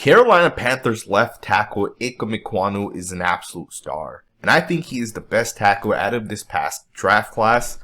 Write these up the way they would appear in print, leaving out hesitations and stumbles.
Carolina Panthers left tackle Ikem Ekwonu is an absolute star. And I think he is the best tackle out of this past draft class.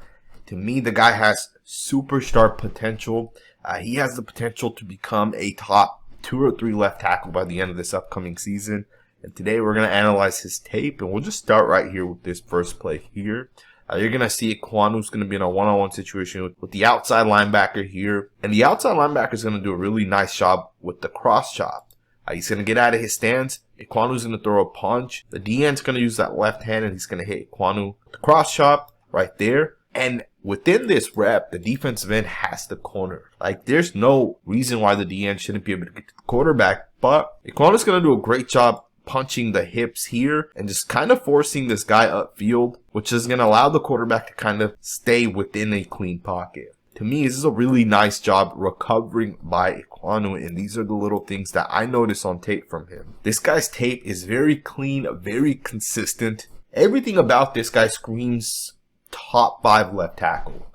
To me, the guy has superstar potential. He has the potential to become a top 2 or 3 left tackle by the end of this upcoming season. And today we're going to analyze his tape, and we'll just start right here with this first play here. You're going to see Ekwonu's going to be in a one-on-one situation with the outside linebacker here. And the outside linebacker is going to do a really nice job with the cross chop. He's going to get out of his stance. Ekwonu's going to throw a punch. The DN's going to use that left hand, and he's going to hit Ekwonu with the cross chop right there. And within this rep, the defensive end has the corner. There's no reason why the DN shouldn't be able to get to the quarterback. But Ekwonu's going to do a great job punching the hips here and just kind of forcing this guy upfield, which is going to allow the quarterback to kind of stay within a clean pocket. To me, this is a really nice job recovering by Ekwonu, and these are the little things that I notice on tape from him. This guy's tape is very clean, very consistent. Everything about this guy screams top 5 left tackle.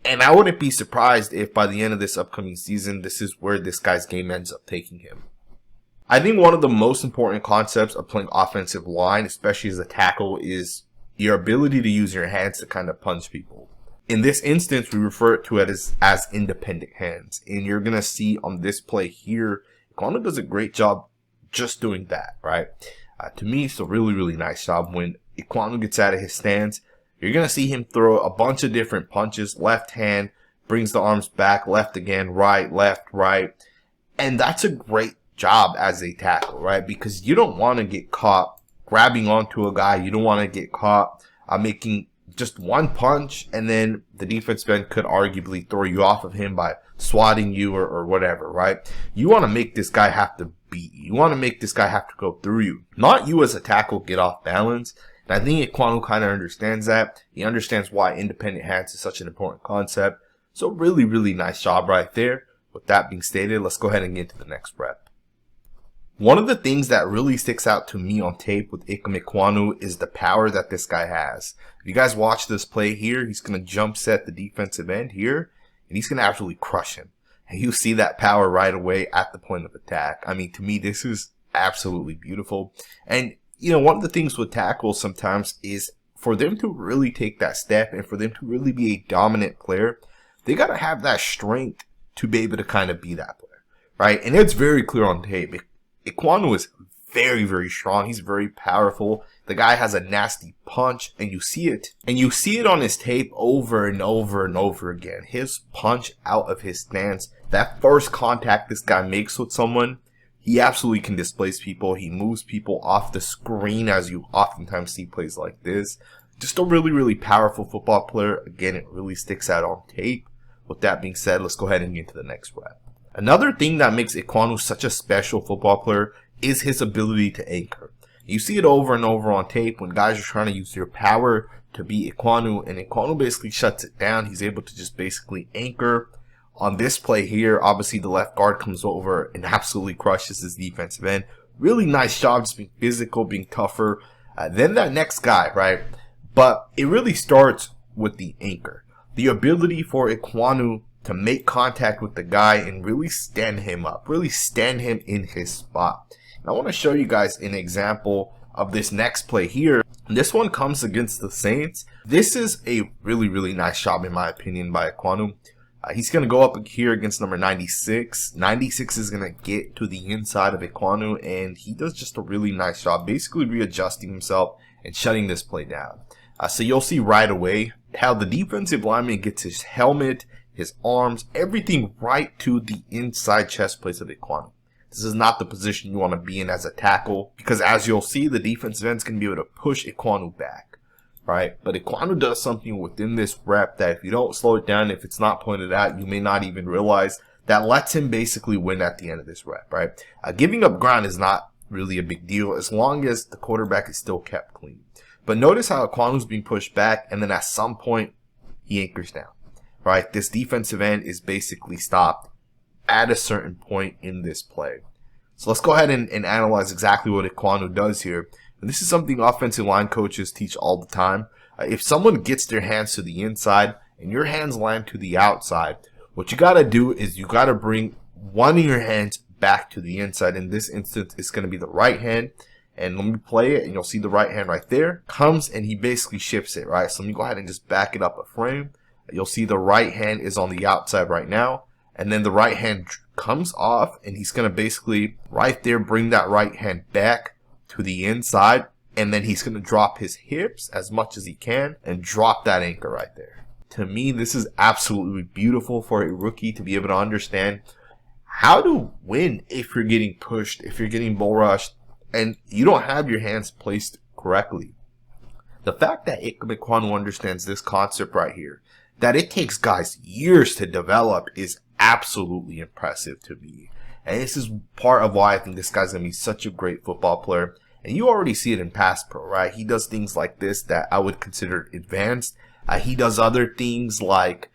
And I wouldn't be surprised if by the end of this upcoming season, this is where this guy's game ends up taking him. I think one of the most important concepts of playing offensive line, especially as a tackle, is your ability to use your hands to kind of punch people. In this instance, we refer to it as independent hands. And you're going to see on this play here, Ekwonu does a great job just doing that, right? To me, it's a really, really nice job. When Ekwonu gets out of his stance, you're going to see him throw a bunch of different punches. Left hand, brings the arms back, left again, right, left, right. And that's a great job as a tackle, right? Because you don't want to get caught grabbing onto a guy. You don't want to get caught making just one punch, and then the defensive end could arguably throw you off of him by swatting you or whatever, right? You want to make this guy have to beat you. You want to make this guy have to go through you. Not you as a tackle get off balance. And I think Ekwonu kind of understands that. He understands why independent hands is such an important concept. So really, really nice job right there. With that being stated, let's go ahead and get to the next rep. One of the things that really sticks out to me on tape with Ikem Ekwonu is the power that this guy has. If you guys watch this play here, he's going to jump set the defensive end here, and he's going to absolutely crush him. And you see that power right away at the point of attack. I mean, to me, this is absolutely beautiful. And, one of the things with tackles sometimes is for them to really take that step and for them to really be a dominant player, they got to have that strength to be able to kind of be that player, right? And it's very clear on tape. Ekwonu is very, very strong. He's very powerful. The guy has a nasty punch, and you see it. And you see it on his tape over and over and over again. His punch out of his stance, that first contact this guy makes with someone, he absolutely can displace people. He moves people off the screen, as you oftentimes see plays like this. Just a really, really powerful football player. Again, it really sticks out on tape. With that being said, let's go ahead and get to the next rep. Another thing that makes Ekwonu such a special football player is his ability to anchor. You see it over and over on tape when guys are trying to use their power to beat Ekwonu, and Ekwonu basically shuts it down. He's able to just basically anchor. On this play here, obviously the left guard comes over and absolutely crushes his defensive end. Really nice job just being physical, being tougher than that next guy, right? But it really starts with the anchor. The ability for Ekwonu to make contact with the guy and really stand him up, really stand him in his spot. And I want to show you guys an example of this next play here. This one comes against the Saints. This is a really, really nice job in my opinion by Ekwonu. He's going to go up here against number 96. 96 is going to get to the inside of Ekwonu, and he does just a really nice job basically readjusting himself and shutting this play down. So you'll see right away how the defensive lineman gets his helmet, his arms, everything right to the inside chest plate of Ekwonu. This is not the position you want to be in as a tackle, because as you'll see, the defensive end's going to be able to push Ekwonu back, right? But Ekwonu does something within this rep that if you don't slow it down, if it's not pointed out, you may not even realize, that lets him basically win at the end of this rep, right? Giving up ground is not really a big deal as long as the quarterback is still kept clean. But notice how Ekwonu's being pushed back, and then at some point, he anchors down. Right, this defensive end is basically stopped at a certain point in this play. So let's go ahead and analyze exactly what Ekwonu does here. And this is something offensive line coaches teach all the time. If someone gets their hands to the inside and your hands land to the outside, what you got to do is you got to bring one of your hands back to the inside. In this instance, it's going to be the right hand. And let me play it, and you'll see the right hand right there. Comes, and he basically shifts it, right? So let me go ahead and just back it up a frame. You'll see the right hand is on the outside right now. And then the right hand comes off, and he's going to basically right there bring that right hand back to the inside. And then he's going to drop his hips as much as he can and drop that anchor right there. To me, this is absolutely beautiful for a rookie to be able to understand how to win if you're getting pushed, if you're getting bull rushed, and you don't have your hands placed correctly. The fact that Ikem Ekwonu understands this concept right here, that it takes guys years to develop, is absolutely impressive to me. And this is part of why I think this guy's going to be such a great football player. And you already see it in pass pro, right? He does things like this that I would consider advanced. He does other things like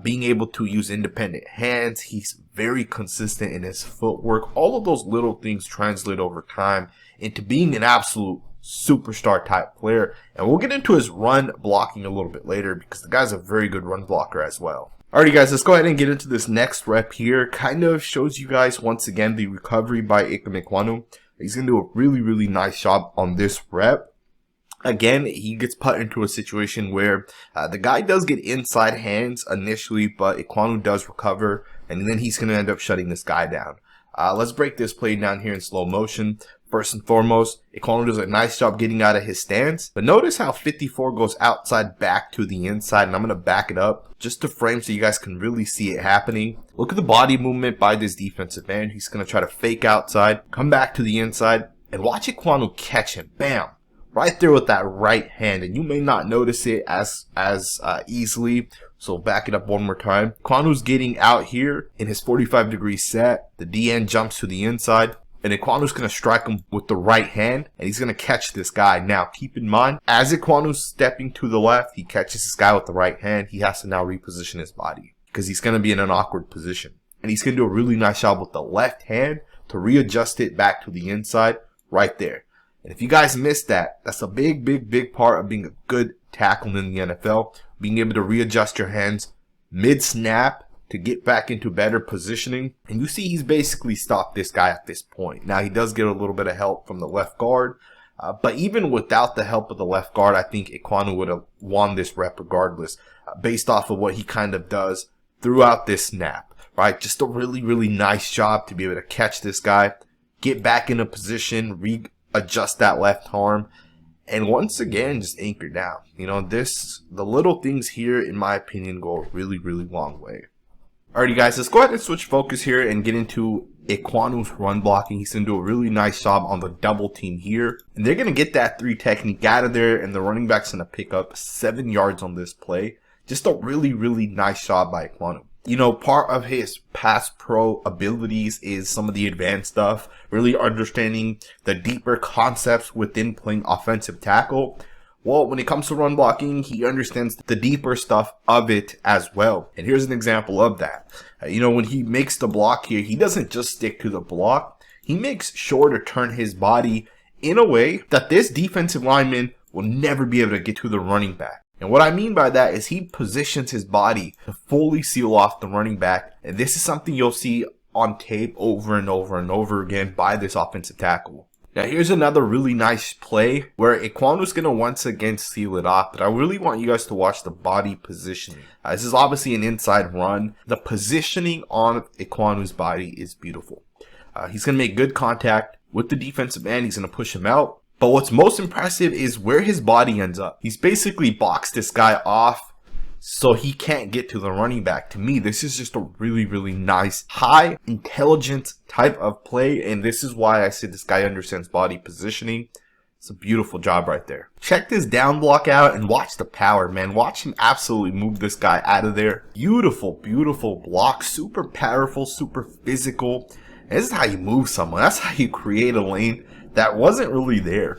being able to use independent hands. He's very consistent in his footwork. All of those little things translate over time into being an absolute superstar type player. And we'll get into his run blocking a little bit later because the guy's a very good run blocker as well. Alrighty guys, let's go ahead and get into this next rep here. Kind of shows you guys once again the recovery by Ikem Ekwonu. He's going to do a really nice job on this rep. Again, he gets put into a situation where the guy does get inside hands initially, but Ekwonu does recover, and then he's going to end up shutting this guy down. Let's break this play down here in slow motion. First and foremost, Ekwonu does a nice job getting out of his stance, but notice how 54 goes outside back to the inside, and I'm going to back it up just to frame so you guys can really see it happening. Look at the body movement by this defensive end. He's going to try to fake outside, come back to the inside, and watch Ekwonu catch him. Bam! Right there with that right hand, and you may not notice it as easily. So back it up one more time. Ekwonu's getting out here in his 45-degree set. The DN jumps to the inside, and Ekwonu's going to strike him with the right hand, and he's going to catch this guy. Now, keep in mind, as Ekwonu's stepping to the left, he catches this guy with the right hand. He has to now reposition his body because he's going to be in an awkward position. And he's going to do a really nice job with the left hand to readjust it back to the inside right there. And if you guys missed that, that's a big part of being a good tackle in the NFL. Being able to readjust your hands mid-snap to get back into better positioning. And you see he's basically stopped this guy at this point. Now, he does get a little bit of help from the left guard. But even without the help of the left guard, I think Ekwonu would have won this rep regardless, based off of what he kind of does throughout this snap. Right? Just a really nice job to be able to catch this guy, get back in a position, adjust that left arm, and once again just anchor down. You know, the little things here, in my opinion, go a really long way. Alrighty guys, let's go ahead and switch focus here and get into Ekwonu's run blocking. He's going to do a really nice job on the double team here, and they're going to get that 3 technique out of there, and the running back's going to pick up 7 yards on this play. Just a really nice job by Ekwonu. You know, part of his pass pro abilities is some of the advanced stuff, really understanding the deeper concepts within playing offensive tackle. Well, when it comes to run blocking, he understands the deeper stuff of it as well. And here's an example of that. You know, when he makes the block here, he doesn't just stick to the block. He makes sure to turn his body in a way that this defensive lineman will never be able to get to the running back. And what I mean by that is he positions his body to fully seal off the running back. And this is something you'll see on tape over and over again by this offensive tackle. Now here's another really nice play where Ekwonu's going to once again seal it off. But I really want you guys to watch the body positioning. This is obviously an inside run. The positioning on Ekwonu's body is beautiful. He's going to make good contact with the defensive end. He's going to push him out. But what's most impressive is where his body ends up. He's basically boxed this guy off so he can't get to the running back. To me, this is just a really nice, high intelligence type of play. And this is why I said this guy understands body positioning. It's a beautiful job right there. Check this down block out and watch the power, man. Watch him absolutely move this guy out of there. Beautiful block. Super powerful, super physical. And this is how you move someone. That's how you create a lane that wasn't really there.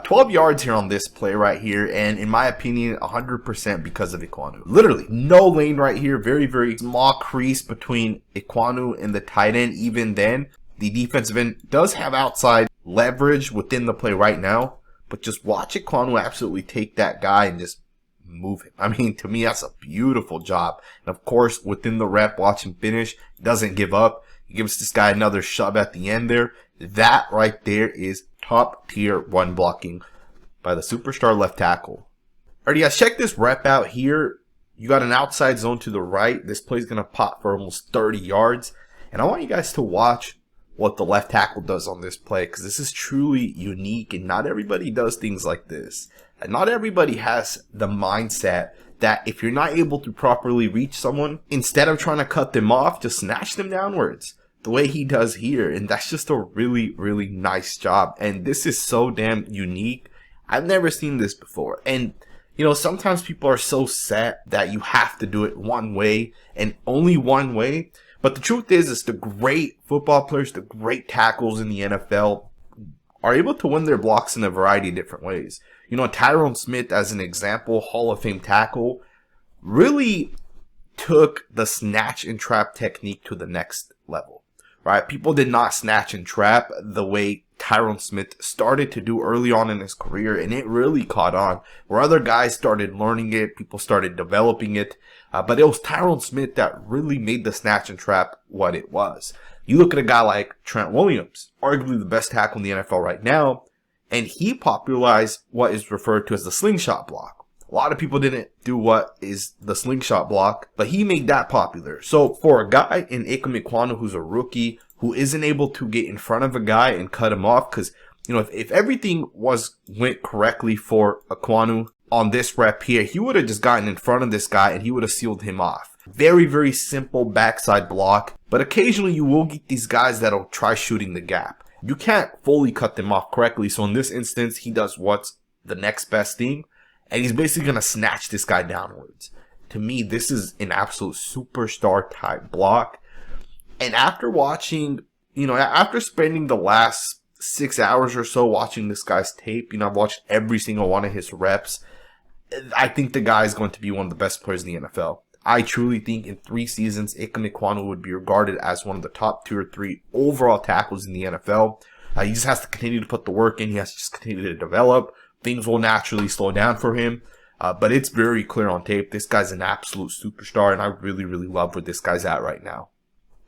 12 yards here on this play right here, and in my opinion, 100% because of Ekwonu. Literally, no lane right here. Very small crease between Ekwonu and the tight end. Even then, the defensive end does have outside leverage within the play right now, but just watch Ekwonu absolutely take that guy and just move him. I mean, to me, that's a beautiful job. And of course, within the rep, watch him finish. Doesn't give up. He gives this guy another shove at the end there. That right there is top tier run blocking by the superstar left tackle. Alrighty guys, check this rep out here. You got an outside zone to the right. This play's going to pop for almost 30 yards. And I want you guys to watch what the left tackle does on this play, because this is truly unique and not everybody does things like this. And not everybody has the mindset that if you're not able to properly reach someone, instead of trying to cut them off, just snatch them downwards the way he does here. And that's just a really, really nice job. And this is so damn unique. I've never seen this before. And you know, sometimes people are so set that you have to do it one way and only one way. But the truth is the great football players, the great tackles in the NFL are able to win their blocks in a variety of different ways. You know, Tyron Smith, as an example, Hall of Fame tackle, really took the snatch and trap technique to the next level, right? People did not snatch and trap the way Tyron Smith started to do early on in his career, and it really caught on. Where other guys started learning it, people started developing it, but it was Tyron Smith that really made the snatch and trap what it was. You look at a guy like Trent Williams, arguably the best tackle in the NFL right now, and he popularized what is referred to as the slingshot block. A lot of people didn't do what is the slingshot block, but he made that popular. So for a guy in Ikem Ekwonu who's a rookie, who isn't able to get in front of a guy and cut him off, because you know, if everything went correctly for Ekwonu on this rep here, he would have just gotten in front of this guy and he would have sealed him off. Very, very simple backside block, but occasionally you will get these guys that'll try shooting the gap. You can't fully cut them off correctly, so in this instance, he does what's the next best thing, and he's basically going to snatch this guy downwards. To me, this is an absolute superstar type block. And after watching, you know, after spending the last 6 hours or so watching this guy's tape, you know, I've watched every single one of his reps. I think the guy is going to be one of the best players in the NFL. I truly think in 3 seasons, Ikem Ekwonu would be regarded as one of the top 2 or 3 overall tackles in the NFL. He just has to continue to put the work in. He has to just continue to develop. Things will naturally slow down for him. But it's very clear on tape. This guy's an absolute superstar, and I really, really love where this guy's at right now.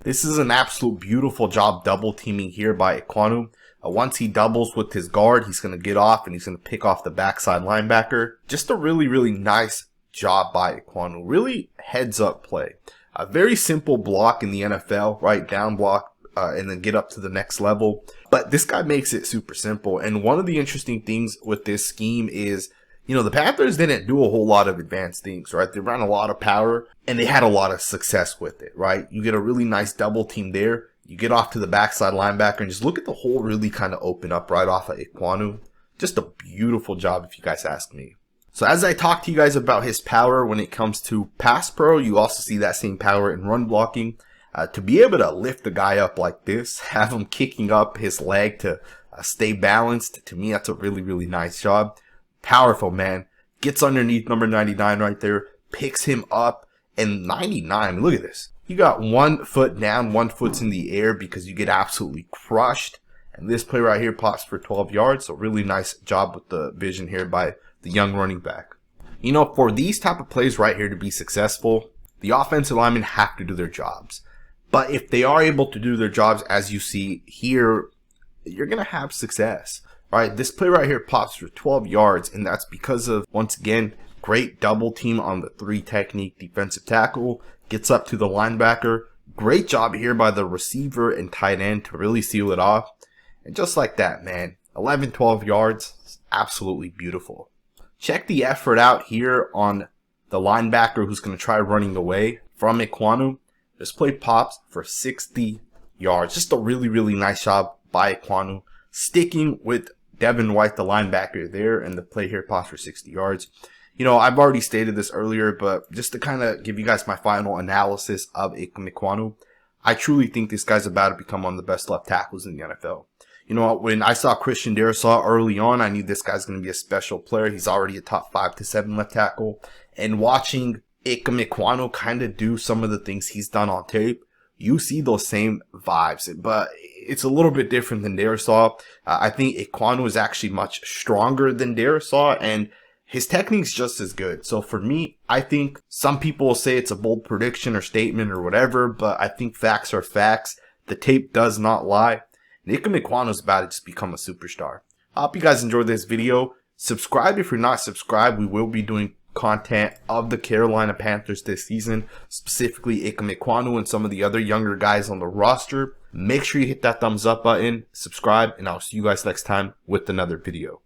This is an absolute beautiful job double teaming here by Ekwonu. Once he doubles with his guard, he's going to get off and he's going to pick off the backside linebacker. Just a really, really nice job by Ekwonu. Really heads up play. A very simple block in the NFL, right? Down block and then get up to the next level. But this guy makes it super simple. And one of the interesting things with this scheme is, you know, the Panthers didn't do a whole lot of advanced things, right? They ran a lot of power and they had a lot of success with it, right? You get a really nice double team there. You get off to the backside linebacker and just look at the hole really kind of open up right off of Ekwonu. Just a beautiful job if you guys ask me. So as I talk to you guys about his power when it comes to pass pro, you also see that same power in run blocking. To be able to lift the guy up like this, have him kicking up his leg to stay balanced, to me that's a really, really nice job. Powerful, man. Gets underneath number 99 right there, picks him up, and 99, look at this. You got 1 foot down, 1 foot's in the air because you get absolutely crushed. And this play right here pops for 12 yards, so really nice job with the vision here by the young running back. You know, for these type of plays right here to be successful, the offensive linemen have to do their jobs. But if they are able to do their jobs, as you see here, you're going to have success. Right, this play right here pops for 12 yards, and that's because of, once again, great double team on the 3 technique defensive tackle. Gets up to the linebacker. Great job here by the receiver and tight end to really seal it off. And just like that, man, 11, 12 yards, absolutely beautiful. Check the effort out here on the linebacker who's going to try running away from Ekwonu. This play pops for 60 yards. Just a really, really nice job by Ekwonu. Sticking with Devin White, the linebacker there, and the play here pops for 60 yards. You know, I've already stated this earlier, but just to kind of give you guys my final analysis of Ikem Ekwonu, I truly think this guy's about to become one of the best left tackles in the NFL. You know, when I saw Christian Darrisaw early on, I knew this guy's going to be a special player. He's already a top 5 to 7 left tackle. And watching Ikem Ekwonu kind of do some of the things he's done on tape, you see those same vibes. But it's a little bit different than Darrisaw. I think Ekwonu is actually much stronger than Darrisaw, and his technique's just as good. So for me, I think some people will say it's a bold prediction or statement or whatever, but I think facts are facts. The tape does not lie. And Ikem Ekwonu is about to just become a superstar. I hope you guys enjoyed this video. Subscribe if you're not subscribed. We will be doing content of the Carolina Panthers this season, specifically Ikem Ekwonu and some of the other younger guys on the roster. Make sure you hit that thumbs up button, subscribe, and I'll see you guys next time with another video.